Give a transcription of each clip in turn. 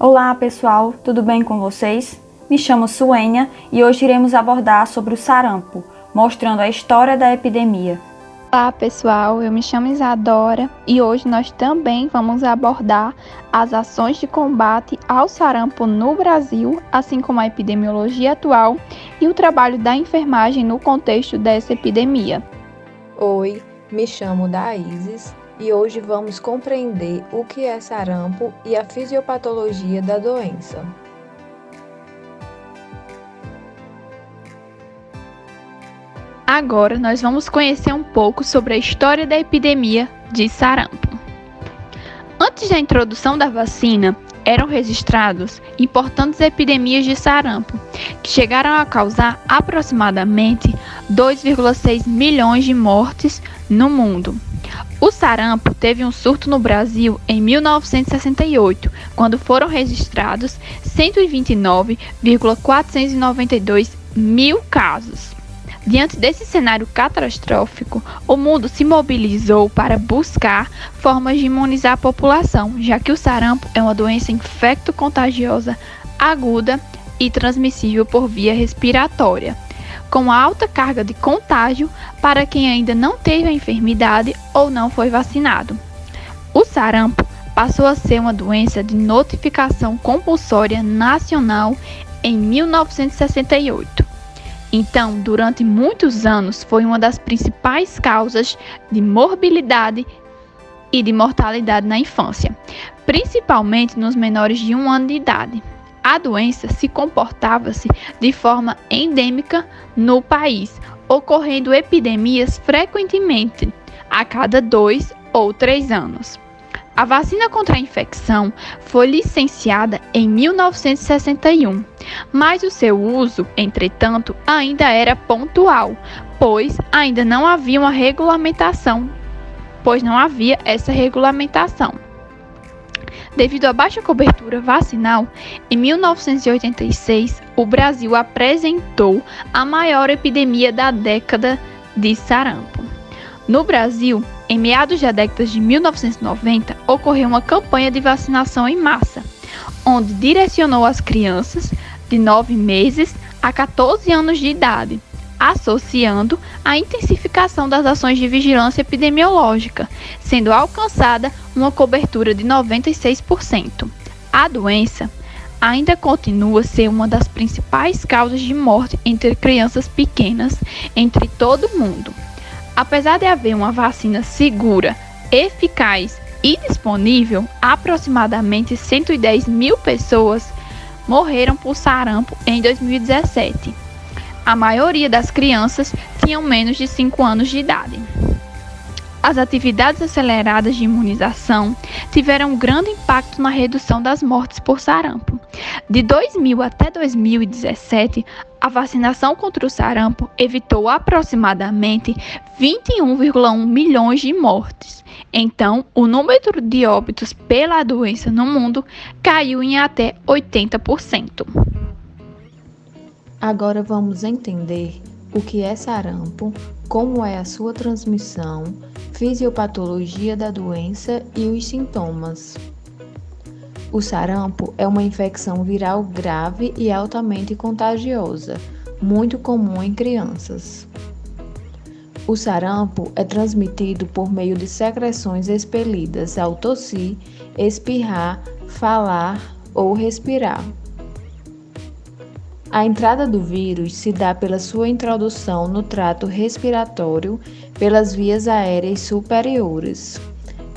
Olá pessoal, tudo bem com vocês? Me chamo Suênia e hoje iremos abordar sobre o sarampo, mostrando a história da epidemia. Olá pessoal, eu me chamo Isadora e hoje nós também vamos abordar as ações de combate ao sarampo no Brasil, assim como a epidemiologia atual e o trabalho da enfermagem no contexto dessa epidemia. Oi, me chamo Daíses e hoje vamos compreender o que é sarampo e a fisiopatologia da doença. Agora nós vamos conhecer um pouco sobre a história da epidemia de sarampo. Antes da introdução da vacina, eram registrados importantes epidemias de sarampo, que chegaram a causar aproximadamente 2,6 milhões de mortes no mundo. O sarampo teve um surto no Brasil em 1968, quando foram registrados 129,492 mil casos. Diante desse cenário catastrófico, o mundo se mobilizou para buscar formas de imunizar a população, já que o sarampo é uma doença infecto-contagiosa aguda e transmissível por via respiratória, com alta carga de contágio para quem ainda não teve a enfermidade ou não foi vacinado. O sarampo passou a ser uma doença de notificação compulsória nacional em 1968. Então, durante muitos anos, foi uma das principais causas de morbilidade e de mortalidade na infância, principalmente nos menores de 1 ano de idade. A doença se comportava-se de forma endêmica no país, ocorrendo epidemias frequentemente, a cada 2 ou 3 anos. A vacina contra a infecção foi licenciada em 1961, mas o seu uso, entretanto, ainda era pontual, pois não havia essa regulamentação. Devido à baixa cobertura vacinal, em 1986, o Brasil apresentou a maior epidemia da década de sarampo. No Brasil, em meados da década de 1990, ocorreu uma campanha de vacinação em massa, onde direcionou as crianças de 9 meses a 14 anos de idade, associando a intensificação das ações de vigilância epidemiológica, sendo alcançada uma cobertura de 96%. A doença ainda continua a ser uma das principais causas de morte entre crianças pequenas entre todo o mundo. Apesar de haver uma vacina segura, eficaz e disponível, aproximadamente 110 mil pessoas morreram por sarampo em 2017. A maioria das crianças tinham menos de 5 anos de idade. As atividades aceleradas de imunização tiveram um grande impacto na redução das mortes por sarampo. De 2000 até 2017, a vacinação contra o sarampo evitou aproximadamente 21,1 milhões de mortes. Então, o número de óbitos pela doença no mundo caiu em até 80%. Agora vamos entender o que é sarampo, como é a sua transmissão, fisiopatologia da doença e os sintomas. O sarampo é uma infecção viral grave e altamente contagiosa, muito comum em crianças. O sarampo é transmitido por meio de secreções expelidas ao tossir, espirrar, falar ou respirar. A entrada do vírus se dá pela sua introdução no trato respiratório pelas vias aéreas superiores,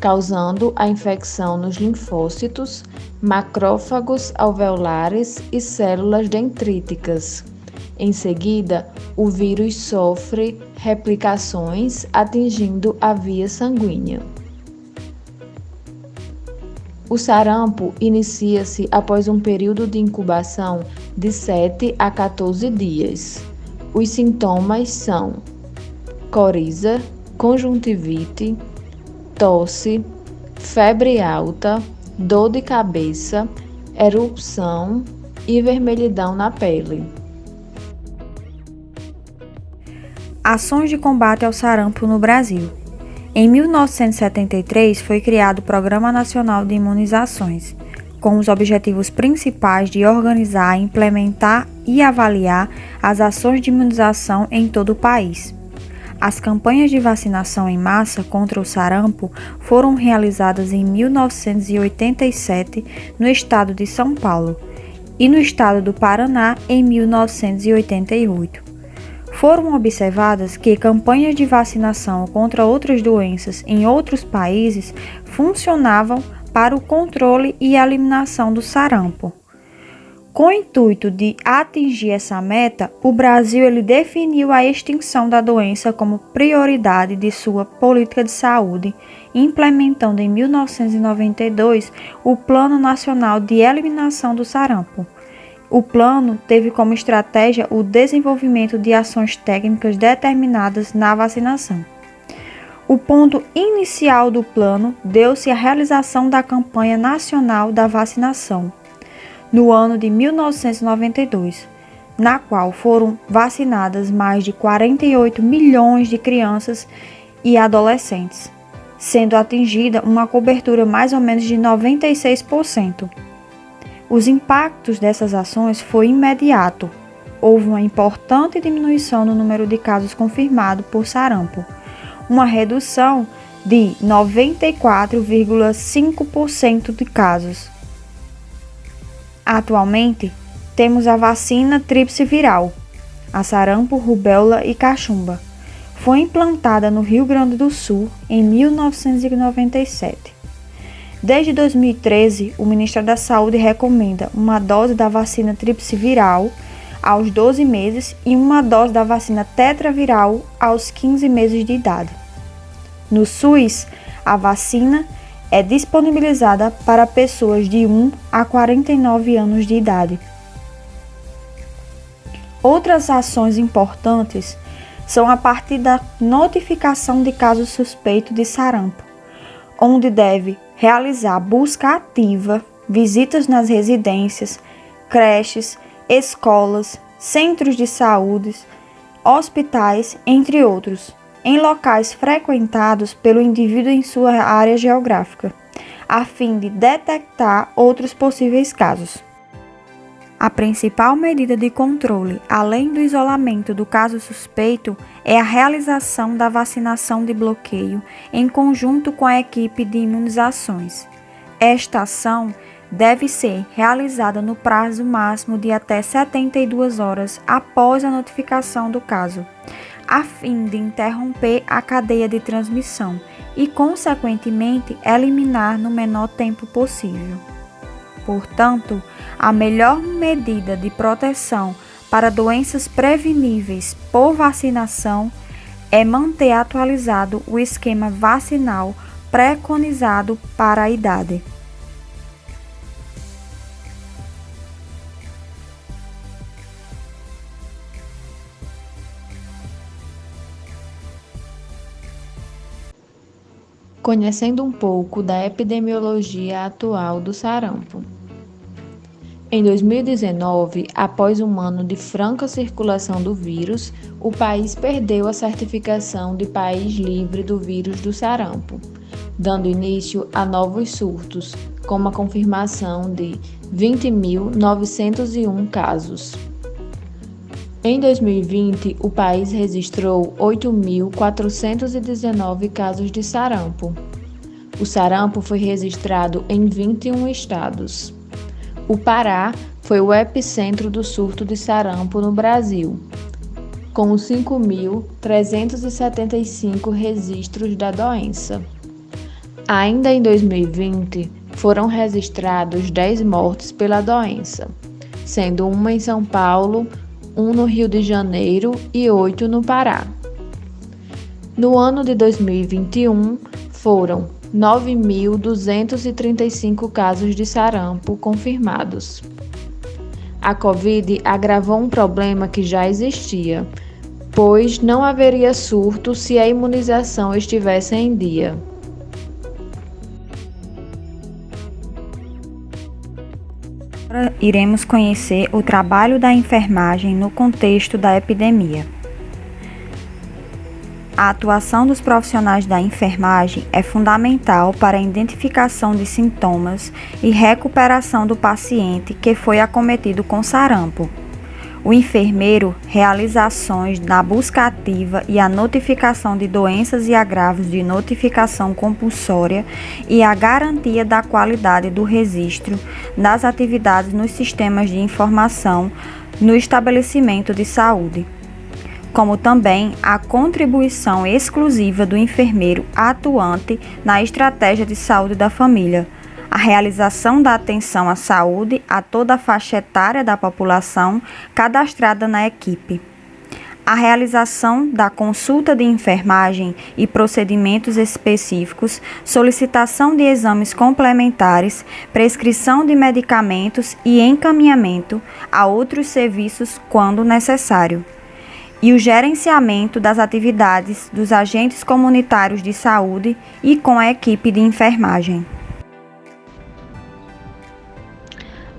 causando a infecção nos linfócitos, macrófagos alveolares e células dendríticas. Em seguida, o vírus sofre replicações atingindo a via sanguínea. O sarampo inicia-se após um período de incubação de 7 a 14 dias. Os sintomas são coriza, conjuntivite, tosse, febre alta, dor de cabeça, erupção e vermelhidão na pele. Ações de combate ao sarampo no Brasil. Em 1973 foi criado o Programa Nacional de Imunizações, com os objetivos principais de organizar, implementar e avaliar as ações de imunização em todo o país. As campanhas de vacinação em massa contra o sarampo foram realizadas em 1987 no estado de São Paulo e no estado do Paraná em 1988. Foram observadas que campanhas de vacinação contra outras doenças em outros países funcionavam para o controle e eliminação do sarampo. Com o intuito de atingir essa meta, o Brasil definiu a extinção da doença como prioridade de sua política de saúde, implementando em 1992 o Plano Nacional de Eliminação do Sarampo. O plano teve como estratégia o desenvolvimento de ações técnicas determinadas na vacinação. O ponto inicial do plano deu-se à realização da campanha nacional da vacinação, no ano de 1992, na qual foram vacinadas mais de 48 milhões de crianças e adolescentes, sendo atingida uma cobertura mais ou menos de 96%. Os impactos dessas ações foi imediato. Houve uma importante diminuição no número de casos confirmados por sarampo, uma redução de 94,5% de casos. Atualmente, temos a vacina tríplice viral, a sarampo, rubéola e cachumba. Foi implantada no Rio Grande do Sul em 1997. Desde 2013, o Ministério da Saúde recomenda uma dose da vacina tríplice viral aos 12 meses e uma dose da vacina tetraviral aos 15 meses de idade. No SUS, a vacina é disponibilizada para pessoas de 1 a 49 anos de idade. Outras ações importantes são a partir da notificação de casos suspeitos de sarampo, onde deve realizar busca ativa, visitas nas residências, creches, escolas, centros de saúde, hospitais, entre outros, em locais frequentados pelo indivíduo em sua área geográfica, a fim de detectar outros possíveis casos. A principal medida de controle, além do isolamento do caso suspeito, é a realização da vacinação de bloqueio em conjunto com a equipe de imunizações. Esta ação deve ser realizada no prazo máximo de até 72 horas após a notificação do caso, a fim de interromper a cadeia de transmissão e, consequentemente, eliminar no menor tempo possível. Portanto, a melhor medida de proteção para doenças preveníveis por vacinação é manter atualizado o esquema vacinal preconizado para a idade. Conhecendo um pouco da epidemiologia atual do sarampo. Em 2019, após um ano de franca circulação do vírus, o país perdeu a certificação de país livre do vírus do sarampo, dando início a novos surtos, com a confirmação de 20.901 casos. Em 2020, o país registrou 8.419 casos de sarampo. O sarampo foi registrado em 21 estados. O Pará foi o epicentro do surto de sarampo no Brasil, com 5.375 registros da doença. Ainda em 2020, foram registrados 10 mortes pela doença, sendo uma em São Paulo, 1 no Rio de Janeiro e 8 no Pará. No ano de 2021, foram 9.235 casos de sarampo confirmados. A Covid agravou um problema que já existia, pois não haveria surto se a imunização estivesse em dia. Agora iremos conhecer o trabalho da enfermagem no contexto da epidemia. a atuação dos profissionais da enfermagem é fundamental para a identificação de sintomas e recuperação do paciente que foi acometido com sarampo. O enfermeiro realiza ações na busca ativa e a notificação de doenças e agravos de notificação compulsória e a garantia da qualidade do registro das atividades nos sistemas de informação no estabelecimento de saúde, como também a contribuição exclusiva do enfermeiro atuante na estratégia de saúde da família, a realização da atenção à saúde a toda a faixa etária da população cadastrada na equipe, a realização da consulta de enfermagem e procedimentos específicos, solicitação de exames complementares, prescrição de medicamentos e encaminhamento a outros serviços quando necessário, e o gerenciamento das atividades dos agentes comunitários de saúde e com a equipe de enfermagem.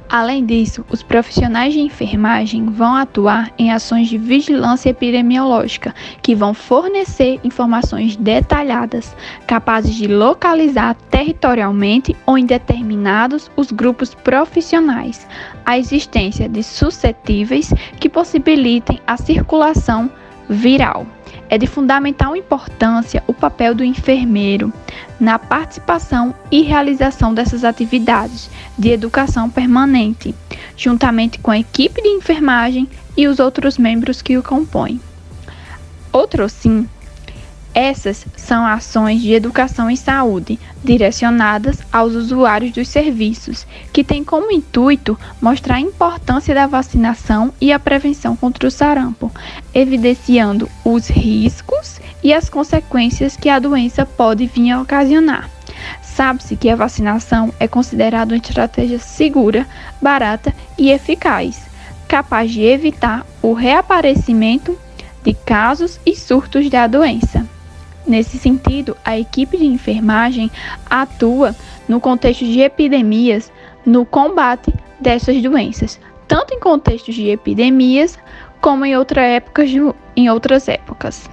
Além disso, os profissionais de enfermagem vão atuar em ações de vigilância epidemiológica, que vão fornecer informações detalhadas, capazes de localizar territorialmente ou indeterminados os grupos profissionais, a existência de suscetíveis que possibilitem a circulação viral. É de fundamental importância o papel do enfermeiro na participação e realização dessas atividades de educação permanente, juntamente com a equipe de enfermagem e os outros membros que o compõem. Essas são ações de educação em saúde direcionadas aos usuários dos serviços, que têm como intuito mostrar a importância da vacinação e a prevenção contra o sarampo, evidenciando os riscos e as consequências que a doença pode vir a ocasionar. Sabe-se que a vacinação é considerada uma estratégia segura, barata e eficaz, capaz de evitar o reaparecimento de casos e surtos da doença. Nesse sentido, a equipe de enfermagem atua no contexto de epidemias no combate dessas doenças, tanto em contextos de epidemias como em outras épocas.